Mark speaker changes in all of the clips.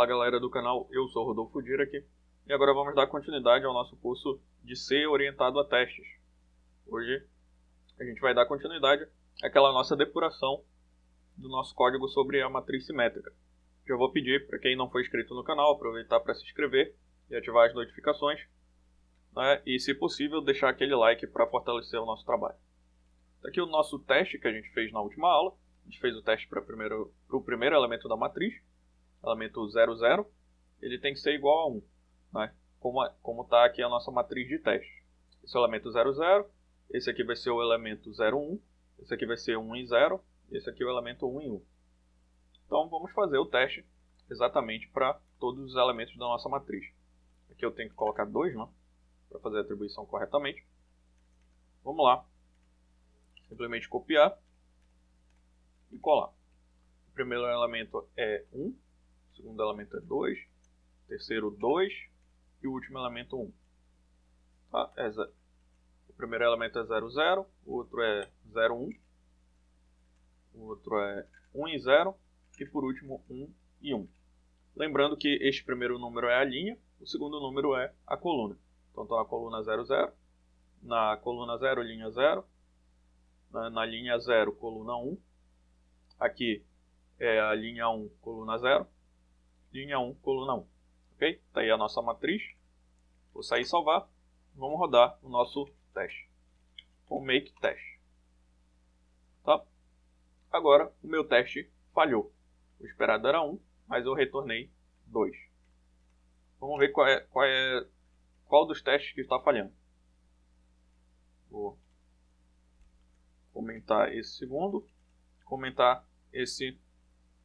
Speaker 1: Fala galera do canal, eu sou Rodolfo Dirac e agora vamos dar continuidade ao nosso curso de C orientado a testes. Hoje a gente vai dar continuidade àquela nossa depuração do nosso código sobre a matriz simétrica. Já vou pedir para quem não foi inscrito no canal aproveitar para se inscrever e ativar as notificações, né? E se possível deixar aquele like para fortalecer o nosso trabalho. Aqui o nosso teste que a gente fez na última aula. A gente fez o teste para o primeiro elemento da matriz, elemento 00, ele tem que ser igual a 1, né? Como está aqui a nossa matriz de teste. Esse é o elemento 00, esse aqui vai ser o elemento 01, esse aqui vai ser 1 e 0, e esse aqui é o elemento 1 e 1. Então vamos fazer o teste exatamente para todos os elementos da nossa matriz. Aqui eu tenho que colocar 2, né? Para fazer a atribuição corretamente. Vamos lá. Simplesmente copiar e colar. O primeiro elemento é 1, o segundo elemento é 2, o terceiro 2 e o último elemento 1. Tá? O primeiro elemento é 00, o outro é 01, o outro é 1 e 0 e por último 1 e 1. Lembrando que este primeiro número é a linha, o segundo número é a coluna. Então está na coluna 00, na coluna 0, linha 0, na linha 0, coluna 1. Aqui é a linha 1, coluna 0, linha 1, coluna 1. Ok? Está aí a nossa matriz. Vou sair e salvar. Vamos rodar o nosso teste com make test. Tá? Agora o meu teste falhou. O esperado era 1, mas eu retornei 2. Vamos ver qual dos testes que está falhando. Vou comentar esse segundo, comentar esse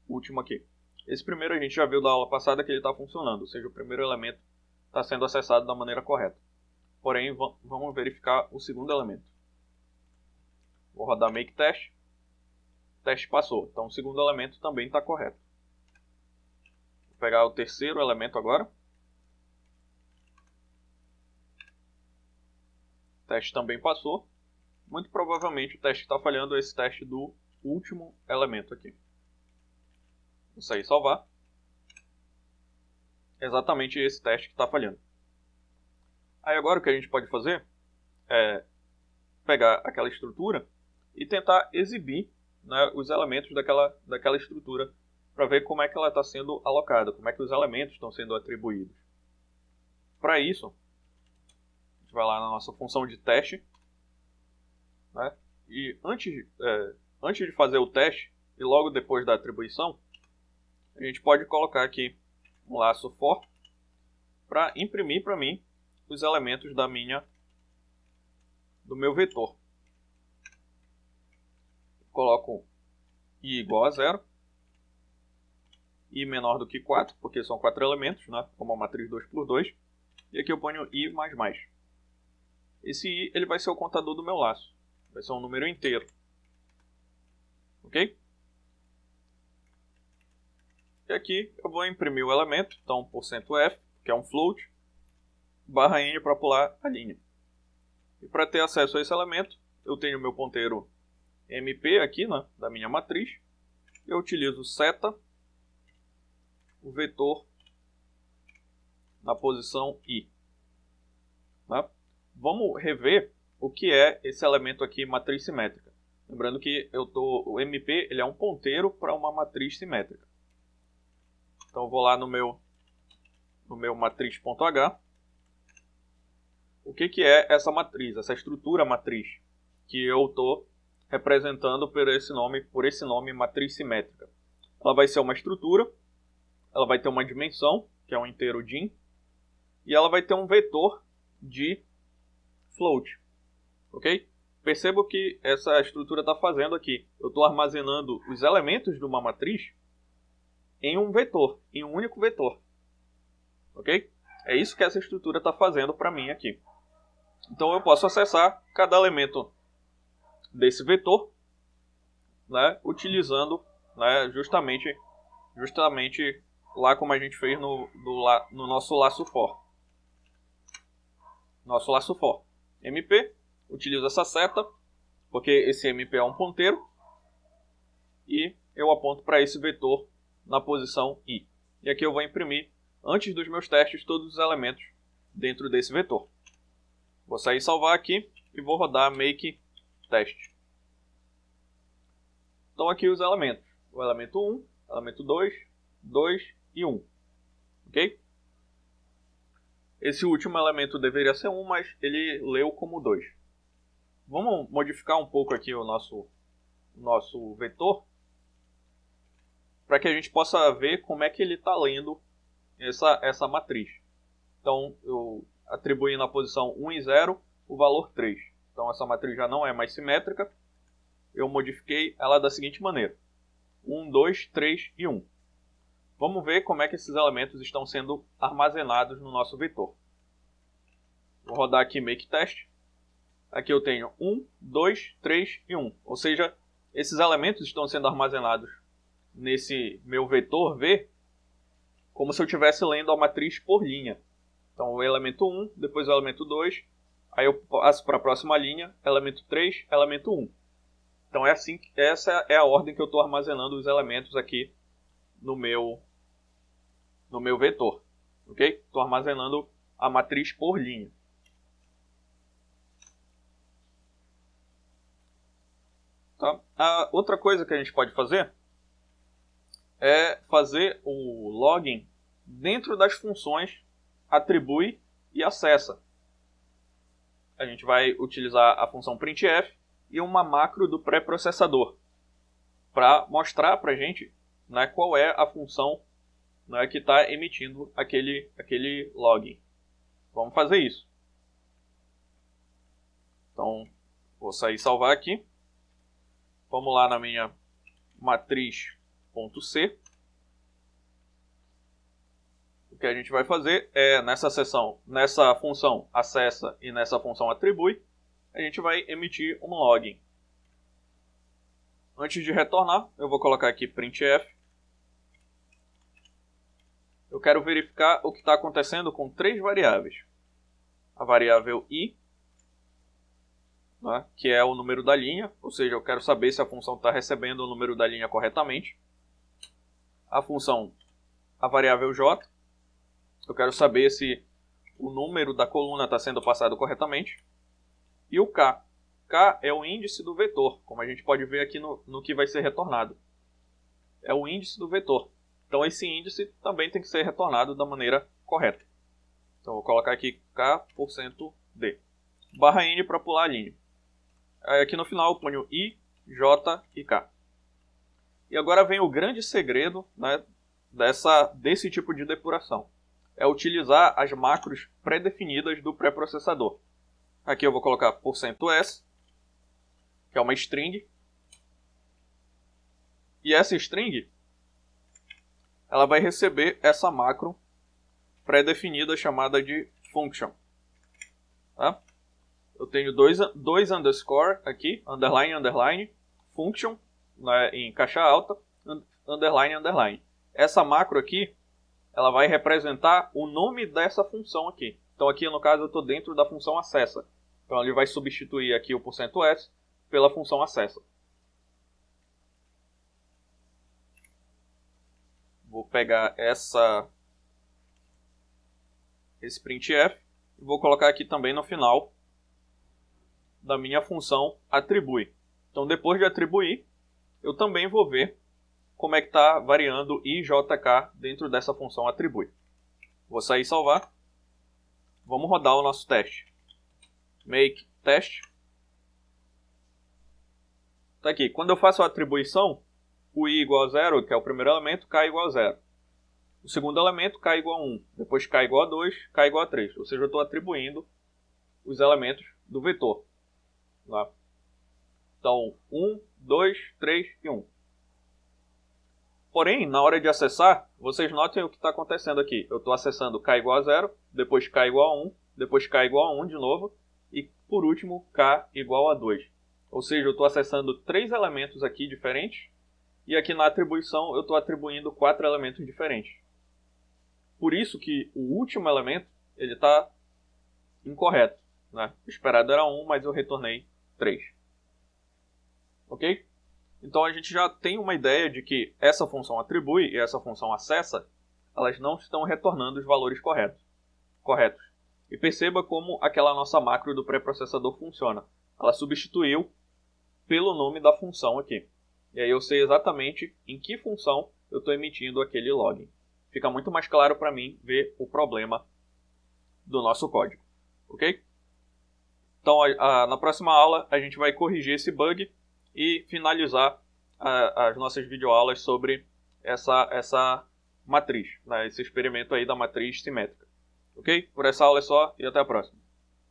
Speaker 1: último aqui. Esse primeiro a gente já viu da aula passada que ele está funcionando, ou seja, o primeiro elemento está sendo acessado da maneira correta. Porém, vamos verificar o segundo elemento. Vou rodar make test. O teste passou, então o segundo elemento também está correto. Vou pegar o terceiro elemento agora. O teste também passou. Muito provavelmente o teste que está falhando é esse teste do último elemento aqui. Vou sair e salvar. É exatamente esse teste que está falhando. Aí agora o que a gente pode fazer é pegar aquela estrutura e tentar exibir, né, os elementos daquela estrutura para ver como é que ela está sendo alocada, como é que os elementos estão sendo atribuídos. Para isso, a gente vai lá na nossa função de teste, né, e antes de fazer o teste e logo depois da atribuição, a gente pode colocar aqui um laço for para imprimir para mim os elementos do meu vetor. Coloco i igual a 0, i menor do que 4, porque são 4 elementos, né, como a matriz 2 por 2, e aqui eu ponho i mais mais. Esse i ele vai ser o contador do meu laço, vai ser um número inteiro. Ok? E aqui eu vou imprimir o elemento, então %f, que é um float, barra n para pular a linha. E para ter acesso a esse elemento, eu tenho o meu ponteiro mp aqui, né, da minha matriz. Eu utilizo seta, o vetor na posição i. Né? Vamos rever o que é esse elemento aqui, matriz simétrica. Lembrando que o mp ele é um ponteiro para uma matriz simétrica. Então eu vou lá no meu matriz.h. O que é essa matriz, essa estrutura matriz que eu estou representando por esse nome matriz simétrica? Ela vai ser uma estrutura, ela vai ter uma dimensão, que é um inteiro dim, e ela vai ter um vetor de float. Ok? Perceba o que essa estrutura está fazendo aqui. Eu estou armazenando os elementos de uma matriz em um vetor, em um único vetor. Ok? É isso que essa estrutura está fazendo para mim aqui. Então eu posso acessar cada elemento desse vetor, né, utilizando, né, justamente lá como a gente fez no nosso laço for. Nosso laço for. MP, utilizo essa seta, porque esse MP é um ponteiro, e eu aponto para esse vetor na posição i. E aqui eu vou imprimir, antes dos meus testes, todos os elementos dentro desse vetor. Vou sair e salvar aqui e vou rodar make test. Então aqui os elementos. O elemento 1, elemento 2, 2 e 1. Ok? Esse último elemento deveria ser 1, mas ele leu como 2. Vamos modificar um pouco aqui o nosso vetor para que a gente possa ver como é que ele está lendo essa matriz. Então, eu atribuí na posição 1 e 0 o valor 3. Então, essa matriz já não é mais simétrica. Eu modifiquei ela da seguinte maneira. 1, 2, 3 e 1. Vamos ver como é que esses elementos estão sendo armazenados no nosso vetor. Vou rodar aqui make test. Aqui eu tenho 1, 2, 3 e 1. Ou seja, esses elementos estão sendo armazenados nesse meu vetor V como se eu estivesse lendo a matriz por linha. Então o elemento 1, depois o elemento 2, aí eu passo para a próxima linha, elemento 3, elemento 1. Então essa é a ordem que eu estou armazenando os elementos aqui no meu vetor. Ok? Estou armazenando a matriz por linha. Tá? A outra coisa que a gente pode fazer é fazer o login dentro das funções atribui e acessa. A gente vai utilizar a função printf e uma macro do pré-processador para mostrar para a gente, né, qual é a função, né, que está emitindo aquele login. Vamos fazer isso. Então, vou sair e salvar aqui. Vamos lá na minha matriz.c. O que a gente vai fazer é, nessa função acessa e nessa função atribui, a gente vai emitir um login. Antes de retornar, eu vou colocar aqui printf. Eu quero verificar o que está acontecendo com 3 variáveis. A variável i, né, que é o número da linha, ou seja, eu quero saber se a função está recebendo o número da linha corretamente. A variável j, eu quero saber se o número da coluna está sendo passado corretamente. E o k. K é o índice do vetor, como a gente pode ver aqui no que vai ser retornado. É o índice do vetor. Então esse índice também tem que ser retornado da maneira correta. Então vou colocar aqui k%d. Barra n para pular a linha. Aí aqui no final eu ponho i, j e k. E agora vem o grande segredo, né, desse tipo de depuração. É utilizar as macros pré-definidas do pré-processador. Aqui eu vou colocar %s, que é uma string. E essa string, ela vai receber essa macro pré-definida chamada de function. Tá? Eu tenho dois underscore aqui, underline, underline, function, né, em caixa alta, underline, underline. Essa macro aqui, ela vai representar o nome dessa função aqui. Então aqui no caso eu estou dentro da função acessa. Então ele vai substituir aqui o %s pela função acessa. Vou pegar esse printf e vou colocar aqui também no final da minha função atribui. Então depois de atribuir, eu também vou ver como é que está variando i, j, k dentro dessa função atribui. Vou sair e salvar. Vamos rodar o nosso teste. Make test. Tá aqui. Quando eu faço a atribuição, o i igual a 0, que é o primeiro elemento, k igual a 0. O segundo elemento, k igual a 1. Depois k igual a 2, k igual a 3. Ou seja, eu estou atribuindo os elementos do vetor. Tá? Então, 1, 2, 3 e 1. Porém, na hora de acessar, vocês notem o que está acontecendo aqui. Eu estou acessando k igual a 0, depois k igual a 1, depois k igual a 1 de novo, e por último k igual a 2. Ou seja, eu estou acessando 3 elementos aqui diferentes, e aqui na atribuição eu estou atribuindo 4 elementos diferentes. Por isso que o último elemento está incorreto. Né? O esperado era 1, mas eu retornei 3. Ok? Então a gente já tem uma ideia de que essa função atribui e essa função acessa, elas não estão retornando os valores corretos. E perceba como aquela nossa macro do pré-processador funciona. Ela substituiu pelo nome da função aqui. E aí eu sei exatamente em que função eu estou emitindo aquele login. Fica muito mais claro para mim ver o problema do nosso código. Ok? Então, na próxima aula, a gente vai corrigir esse bug e finalizar as nossas videoaulas sobre essa matriz, né? Esse experimento aí da matriz simétrica. Ok? Por essa aula é só e até a próxima.